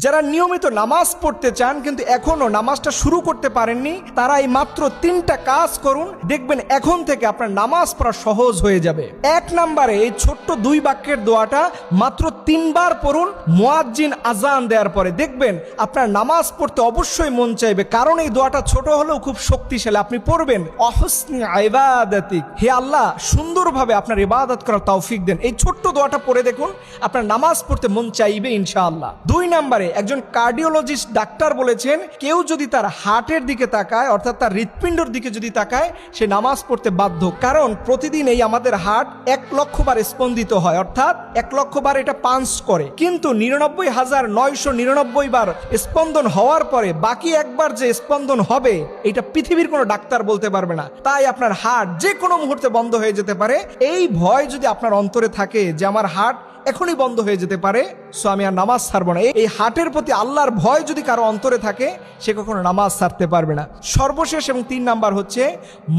যারা নিয়মিত নামাজ পড়তে চান কিন্তু এখনো নামাজটা শুরু করতে পারেননি, তারা এই মাত্র 3টা কাজ করুন, দেখবেন এখন থেকে আপনার নামাজ পড়া সহজ হয়ে যাবে। 1 নম্বরে এই ছোট্ট 2 বাক্যের দোয়াটা মাত্র 3 বার পড়ুন মুয়াজ্জিন আজান দেওয়ার পরে। দেখবেন আপনার নামাজ পড়তে অবশ্যই মন চাইবে, কারণ এই দোয়াটা ছোট হলেও খুব শক্তিশালী। আপনি পড়বেন অহসনি ইবাদাতিক, হে আল্লাহ সুন্দরভাবে আপনার ইবাদত করার তৌফিক দেন। এই ছোট্ট দোয়াটা পড়ে দেখুন, আপনার নামাজ পড়তে মন চাইবে ইনশাআল্লাহ। 2 নম্বরে একজন কার্ডিওলজিস্ট ডাক্তার বলেছেন, কেউ যদি তার হার্টের দিকে তাকায়, অর্থাৎ তার হৃৎপিণ্ডর দিকে যদি তাকায়, সে নামাজ পড়তে বাধ্য। কারণ প্রতিদিন এই আমাদের হার্ট 1 লক্ষ বার স্পন্দিত হয়, অর্থাৎ 1 লক্ষ বার এটা পাঞ্চ করে, কিন্তু 99,999 বার স্পন্দন হওয়ার পরে বাকি একবার যে স্পন্দন হবে এটা পৃথিবীর কোনো ডাক্তার বলতে পারবে না। তাই আপনার হার্ট যে কোনো মুহূর্তে বন্ধ হয়ে যেতে পারে। এই ভয় যদি আপনার অন্তরে থাকে যে আমার হার্ট এখনই বন্ধ হয়ে যেতে পারে, সো আমি আর নামাজ ছাড়বো না, এই হার্টের প্রতি আল্লাহর ভয় যদি কারো অন্তরে থাকে, সে কখনো নামাজ ছাড়তে পারবে না। সর্বশেষ এবং 3 নাম্বার হচ্ছে,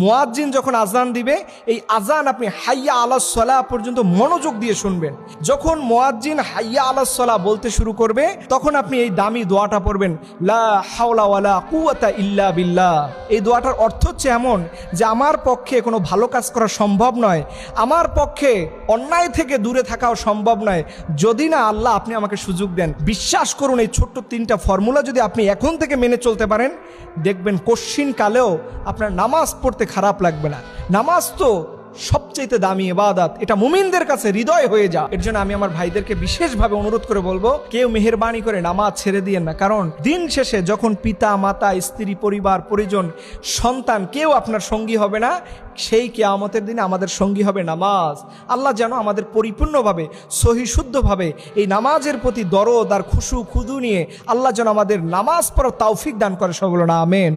মুয়াজ্জিন যখন আজান দিবে, এই আজান আপনি হাইয়া আলাস সালাহ পর্যন্ত মনোযোগ দিয়ে শুনবেন। যখন মুয়াজ্জিন হাইয়া আলাস সালাহ বলতে শুরু করবে, তখন আপনি এই দামি দোয়াটা পড়বেন, লা হাওলা ওয়ালা কুওয়াতা ইল্লা বিল্লাহ। এই দোয়াটার অর্থ হচ্ছে এমন যে আমার পক্ষে কোনো ভালো কাজ করা সম্ভব নয়, আমার পক্ষে অন্যায় থেকে দূরে থাকাও সম্ভব নয়, যদি না আল্লাহ আপনি আমাকে সুযোগ দেন। বিশ্বাস করুন, এই ছোট্ট 3টা ফর্মুলা যদি আপনি এখন থেকে মেনে চলতে পারেন, দেখবেন কশ্চিন কালেও আপনার নামাজ পড়তে খারাপ লাগবে না। নামাজ তো সবচেয়ে দামি ইবাদত, এটা মুমিনদের কাছে হৃদয় হয়ে যা। এর জন্য আমি আমার ভাইদেরকে বিশেষভাবে অনুরোধ করে বলবো, কেউ মেহেরবানি করে নামাজ ছেড়ে দিয়েন না। কারণ দিন শেষে যখন পিতা মাতা স্ত্রী পরিবার পরিজন সন্তান কেউ আপনার সঙ্গী হবে না, সেই কিয়ামতের দিনে আমাদের সঙ্গী হবে নামাজ। আল্লাহ যেন আমাদের পরিপূর্ণভাবে সহিশুদ্ধভাবে এই নামাজের প্রতি দরদ আর খুশু খুদু নিয়ে আল্লাহ যেন আমাদের নামাজ পড়ার তৌফিক দান করে, সকল না আমেন।